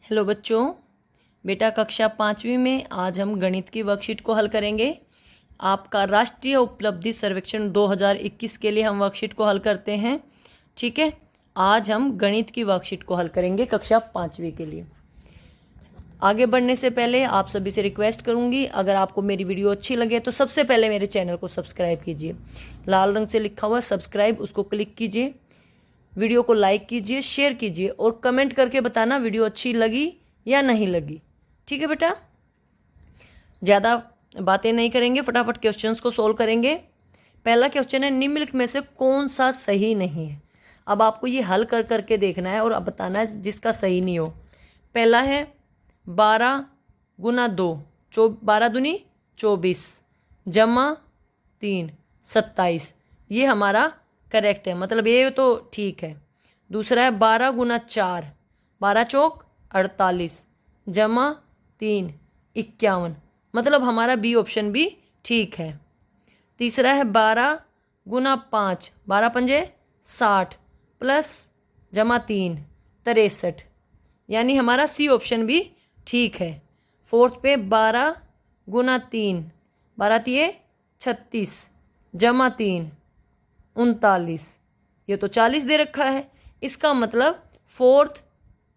Hello बच्चों, बेटा कक्षा 5वीं में आज हम गणित की वर्कशीट को हल करेंगे। आपका राष्ट्रीय उपलब्धि सर्वेक्षण 2021 के लिए हम वर्कशीट को हल करते हैं। ठीक है, आज हम गणित की वर्कशीट को हल करेंगे कक्षा 5वीं के लिए। आगे बढ़ने से पहले आप सभी से रिक्वेस्ट करूंगी, अगर आपको मेरी वीडियो अच्छी लगे तो सबसे पहले मेरे चैनल को सब्सक्राइब कीजिए। लाल रंग से लिखा हुआ सब्सक्राइब, उसको क्लिक कीजिए। वीडियो को लाइक कीजिए, शेयर कीजिए और कमेंट करके बताना वीडियो अच्छी लगी या नहीं लगी। ठीक है बेटा, ज़्यादा बातें नहीं करेंगे, फटाफट क्वेश्चंस को सोल्व करेंगे। पहला क्वेश्चन है, निम्नलिखित में से कौन सा सही नहीं है। अब आपको ये हल कर करके देखना है और अब बताना है जिसका सही नहीं हो। पहला है 12 गुना 2 12 दूनी 24 जमा 3 27। ये हमारा करेक्ट है, मतलब ये तो ठीक है। दूसरा है 12 गुना 4 12 चौक 48 जमा 3 51, मतलब हमारा बी ऑप्शन भी ठीक है। तीसरा है 12 गुना 5 12 पंजे 60 प्लस जमा 3 63, यानी हमारा सी ऑप्शन भी ठीक है। फोर्थ पे 12 गुना 3 12 तिये 36 जमा 3 39, ये तो 40 दे रखा है, इसका मतलब फोर्थ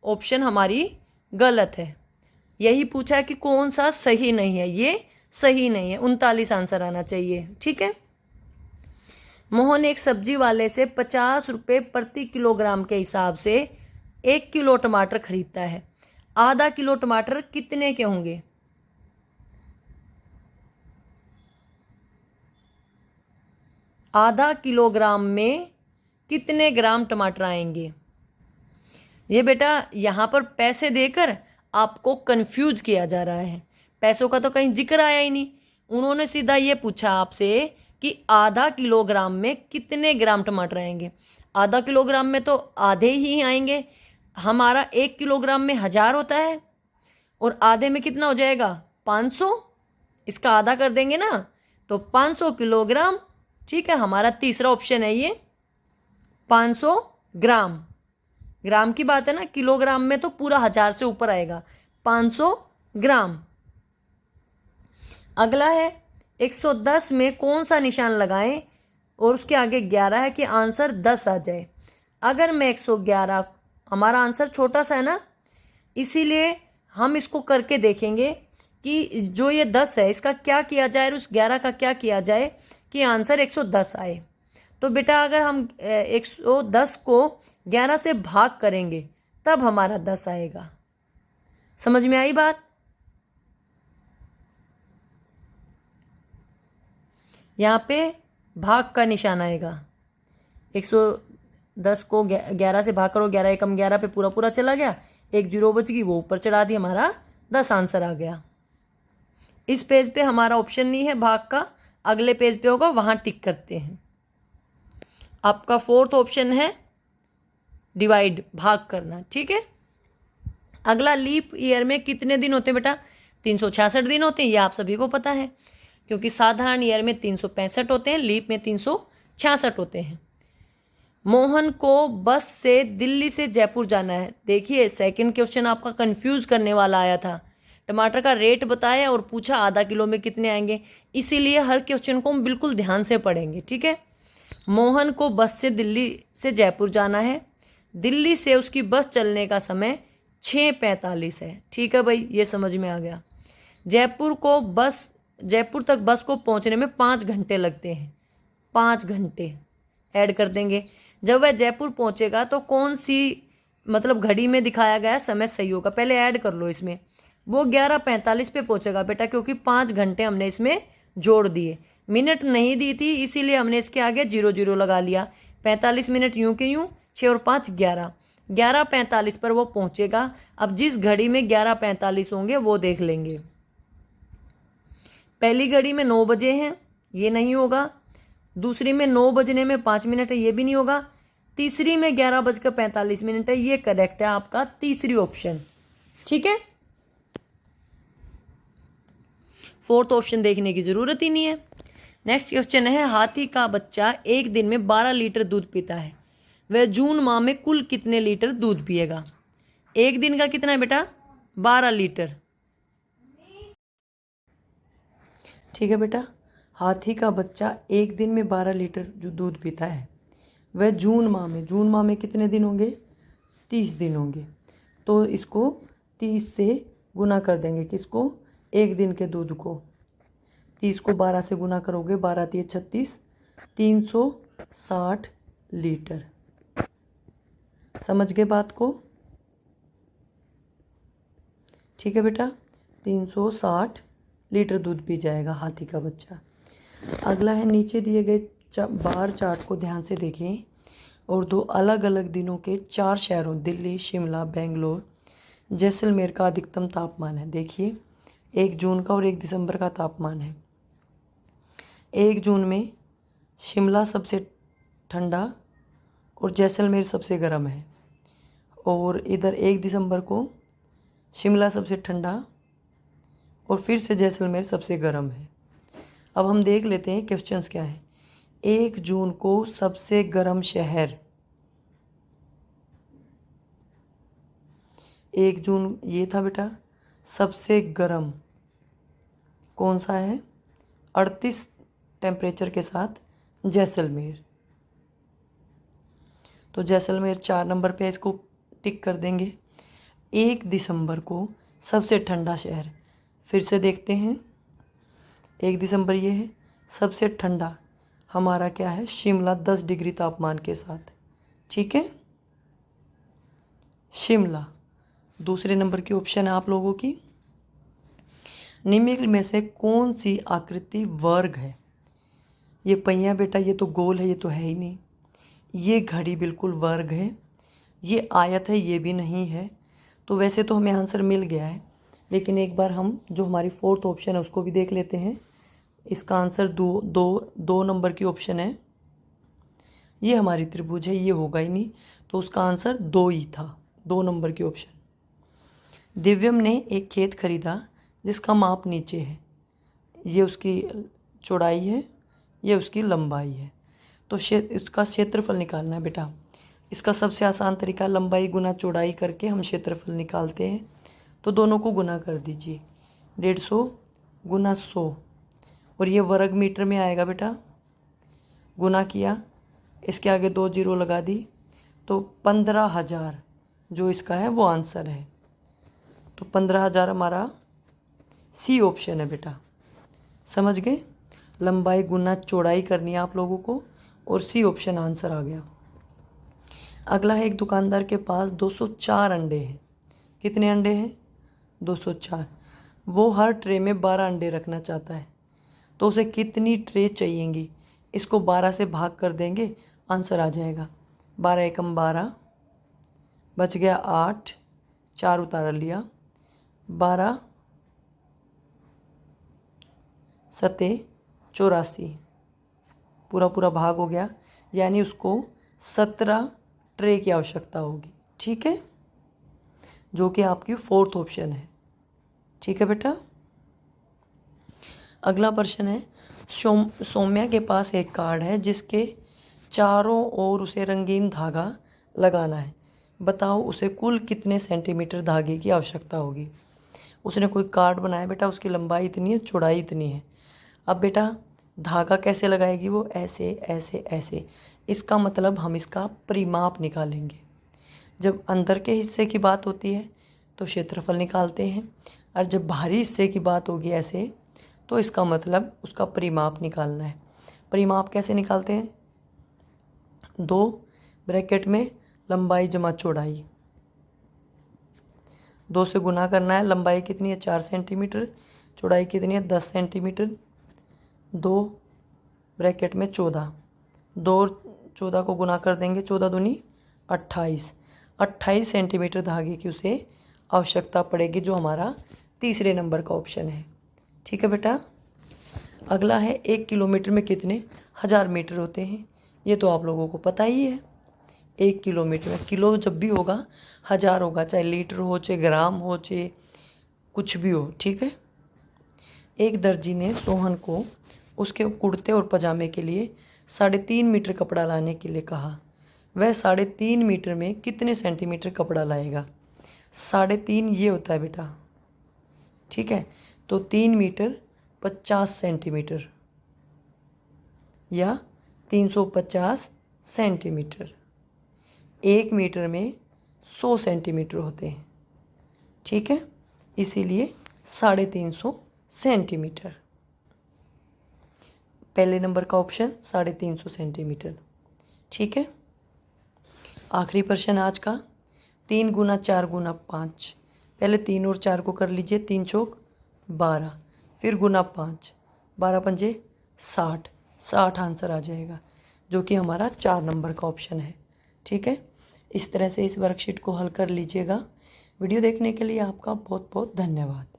ऑप्शन हमारी गलत है। यही पूछा है कि कौन सा सही नहीं है, ये सही नहीं है, 39 आंसर आना चाहिए। ठीक है। मोहन एक सब्जी वाले से 50 रुपये प्रति किलोग्राम के हिसाब से 1 किलो टमाटर खरीदता है। आधा किलो टमाटर कितने के होंगे? आधा किलोग्राम में कितने ग्राम टमाटर आएंगे? ये बेटा यहाँ पर पैसे देकर आपको कंफ्यूज किया जा रहा है। पैसों का तो कहीं जिक्र आया ही नहीं। उन्होंने सीधा ये पूछा आपसे कि आधा किलोग्राम में कितने ग्राम टमाटर आएंगे। आधा किलोग्राम में तो आधे ही आएंगे। हमारा 1 किलोग्राम में 1000 होता है और आधे में कितना हो जाएगा? 500। इसका आधा कर देंगे ना तो 500 किलोग्राम। ठीक है, हमारा तीसरा ऑप्शन है ये 500 ग्राम। ग्राम की बात है ना, किलोग्राम में तो पूरा 1000 से ऊपर आएगा। 500 ग्राम। अगला है 110 में कौन सा निशान लगाएं और उसके आगे 11 है कि आंसर 10 आ जाए। अगर मैं 111, हमारा आंसर छोटा सा है ना, इसीलिए हम इसको करके देखेंगे कि जो ये 10 है इसका क्या किया जाए और उस 11 का क्या किया जाए कि आंसर 110 आए। तो बेटा अगर हम 110 को 11 से भाग करेंगे तब हमारा 10 आएगा। समझ में आई बात? यहाँ पे भाग का निशान आएगा। 110 को 11 से भाग करो, 11 एकम 11 पे पूरा पूरा चला गया, 1 जीरो बच गई, वो ऊपर चढ़ा दी, हमारा 10 आंसर आ गया। इस पेज पे हमारा ऑप्शन नहीं है भाग का, अगले पेज पे होगा, वहां टिक करते हैं। आपका फोर्थ ऑप्शन है डिवाइड, भाग करना। ठीक है। अगला, लीप ईयर में कितने दिन होते हैं बेटा? 366 दिन होते हैं, ये आप सभी को पता है, क्योंकि साधारण ईयर में 365 होते हैं, लीप में 366 होते हैं। मोहन को बस से दिल्ली से जयपुर जाना है। देखिए सेकंड क्वेश्चन आपका कंफ्यूज करने वाला आया था। टमाटर का रेट बताया और पूछा आधा किलो में कितने आएंगे, इसीलिए हर क्वेश्चन को हम बिल्कुल ध्यान से पढ़ेंगे। ठीक है। मोहन को बस से दिल्ली से जयपुर जाना है। दिल्ली से उसकी बस चलने का समय 6:45 है। ठीक है भाई, ये समझ में आ गया। जयपुर तक बस को पहुंचने में 5 घंटे लगते हैं। 5 घंटे ऐड कर देंगे। जब वह जयपुर पहुंचेगा तो कौन सी मतलब घड़ी में दिखाया गया समय सही होगा? पहले ऐड कर लो इसमें। वो 11:45 पे पहुंचेगा बेटा, क्योंकि 5 घंटे हमने इसमें जोड़ दिए। मिनट नहीं दी थी, इसीलिए हमने इसके आगे 00 लगा लिया। 45 मिनट यूं के यूं, 6 और 5 11, 11:45 पर वो पहुंचेगा। अब जिस घड़ी में 11:45 होंगे वो देख लेंगे। पहली घड़ी में 9 बजे हैं, ये नहीं होगा। दूसरी में 9 बजने में 5 मिनट है, ये भी नहीं होगा। तीसरी में 11:45 है, ये करेक्ट है आपका तीसरी ऑप्शन। ठीक है। फोर्थ ऑप्शन देखने की जरूरत ही नहीं है। नेक्स्ट क्वेश्चन है, हाथी का बच्चा एक दिन में 12 लीटर दूध पीता है। वह जून माह में कुल कितने लीटर दूध पिएगा? एक दिन का कितना है बेटा? 12 लीटर। ठीक है बेटा, हाथी का बच्चा एक दिन में 12 लीटर जो दूध पीता है वह जून माह में कितने दिन होंगे? 30 दिन होंगे। तो इसको 30 से गुना कर देंगे, किसको? एक दिन के दूध को। 30 को 12 से गुना करोगे, 12 तिये 36, 360 लीटर। समझ गए बात को? ठीक है बेटा, 360 लीटर दूध पी जाएगा हाथी का बच्चा। अगला है, नीचे दिए गए बार चार्ट को ध्यान से देखें और दो अलग अलग दिनों के 4 शहरों दिल्ली, शिमला, बेंगलोर, जैसलमेर का अधिकतम तापमान है। देखिए, 1 जून का और 1 दिसंबर का तापमान है। 1 जून में शिमला सबसे ठंडा और जैसलमेर सबसे गर्म है, और इधर 1 दिसंबर को शिमला सबसे ठंडा और फिर से जैसलमेर सबसे गर्म है। अब हम देख लेते हैं क्वेश्चंस क्या है। 1 जून को सबसे गर्म शहर, 1 जून ये था बेटा, सबसे गर्म कौन सा है? 38 टेम्परेचर के साथ जैसलमेर। तो जैसलमेर 4 नंबर पे इसको टिक कर देंगे। 1 दिसंबर को सबसे ठंडा शहर, फिर से देखते हैं। 1 दिसंबर ये है सबसे ठंडा, हमारा क्या है? शिमला 10 डिग्री तापमान के साथ। ठीक है, शिमला दूसरे नंबर की ऑप्शन है आप लोगों की। निम्नलिखित में से कौन सी आकृति वर्ग है? ये पहिया बेटा, ये तो गोल है, ये तो है ही नहीं। ये घड़ी बिल्कुल वर्ग है। ये आयत है, ये भी नहीं है। तो वैसे तो हमें आंसर मिल गया है, लेकिन एक बार हम जो हमारी 4th ऑप्शन है उसको भी देख लेते हैं। इसका आंसर दो नंबर की ऑप्शन है। ये हमारी त्रिभुज है, ये होगा ही नहीं, तो उसका आंसर 2 ही था, 2 नंबर की ऑप्शन। दिव्यम ने एक खेत खरीदा जिसका माप नीचे है। ये उसकी चौड़ाई है, ये उसकी लंबाई है। तो इसका क्षेत्रफल निकालना है बेटा। इसका सबसे आसान तरीका लंबाई गुना चौड़ाई करके हम क्षेत्रफल निकालते हैं। तो दोनों को गुना कर दीजिए, 150 गुना 100, और ये वर्ग मीटर में आएगा बेटा। गुना किया, इसके आगे 2 जीरो लगा दी, तो 15,000 जो इसका है वो आंसर है। तो 15,000 हमारा सी ऑप्शन है बेटा। समझ गए? लंबाई गुना चौड़ाई करनी है आप लोगों को, और सी ऑप्शन आंसर आ गया। अगला है, एक दुकानदार के पास 204 अंडे हैं। कितने अंडे हैं? 204। वो हर ट्रे में 12 अंडे रखना चाहता है, तो उसे कितनी ट्रे चाहिएंगी? इसको 12 से भाग कर देंगे, आंसर आ जाएगा। 12 एकम 12, बच गया 8, 4 उतार लिया, 12 सते 84, पूरा भाग हो गया, यानी उसको 17 ट्रे की आवश्यकता होगी। ठीक है, जो कि आपकी 4th ऑप्शन है। ठीक है बेटा। अगला प्रश्न है, सौम्या के पास एक कार्ड है जिसके चारों ओर उसे रंगीन धागा लगाना है। बताओ उसे कुल कितने सेंटीमीटर धागे की आवश्यकता होगी? उसने कोई कार्ड बनाया बेटा, उसकी लंबाई इतनी है, चौड़ाई इतनी है। अब बेटा धागा कैसे लगाएगी वो? ऐसे ऐसे ऐसे। इसका मतलब हम इसका परिमाप निकालेंगे। जब अंदर के हिस्से की बात होती है तो क्षेत्रफल निकालते हैं, और जब बाहरी हिस्से की बात होगी ऐसे, तो इसका मतलब उसका परिमाप निकालना है। परिमाप कैसे निकालते हैं? 2 ब्रैकेट में लंबाई जमा चौड़ाई, 2 से गुना करना है। लंबाई कितनी है? 4 सेंटीमीटर। चौड़ाई कितनी है? 10 सेंटीमीटर। 2 ब्रैकेट में 14, 2 और 14 को गुना कर देंगे, 14 दूनी 28, 28 सेंटीमीटर धागे की उसे आवश्यकता पड़ेगी, जो हमारा तीसरे नंबर का ऑप्शन है। ठीक है बेटा। अगला है, 1 किलोमीटर में कितने 1000 मीटर होते हैं? ये तो आप लोगों को पता ही है। 1 किलोमीटर में किलो जब भी होगा 1000 होगा, चाहे लीटर हो, चाहे ग्राम हो, चाहे कुछ भी हो। ठीक है। एक दर्जी ने सोहन को उसके कुर्ते और पजामे के लिए 3.5 मीटर कपड़ा लाने के लिए कहा। वह 3.5 मीटर में कितने सेंटीमीटर कपड़ा लाएगा? 3.5 ये होता है बेटा, ठीक है। तो 3 मीटर 50 सेंटीमीटर या 350 सेंटीमीटर। 1 मीटर में 100 सेंटीमीटर होते हैं, ठीक है, इसीलिए 350 सेंटीमीटर। पहले नंबर का ऑप्शन 350 सेंटीमीटर, ठीक है। आखिरी प्रश्न आज का, 3 गुना 4 गुना 5। पहले 3 और 4 को कर लीजिए, 3 चौक 12, फिर गुना 5, 12 पंजे 60, 60 आंसर आ जाएगा, जो कि हमारा 4 नंबर का ऑप्शन है, ठीक है। इस तरह से इस वर्कशीट को हल कर लीजिएगा। वीडियो देखने के लिए आपका बहुत बहुत धन्यवाद।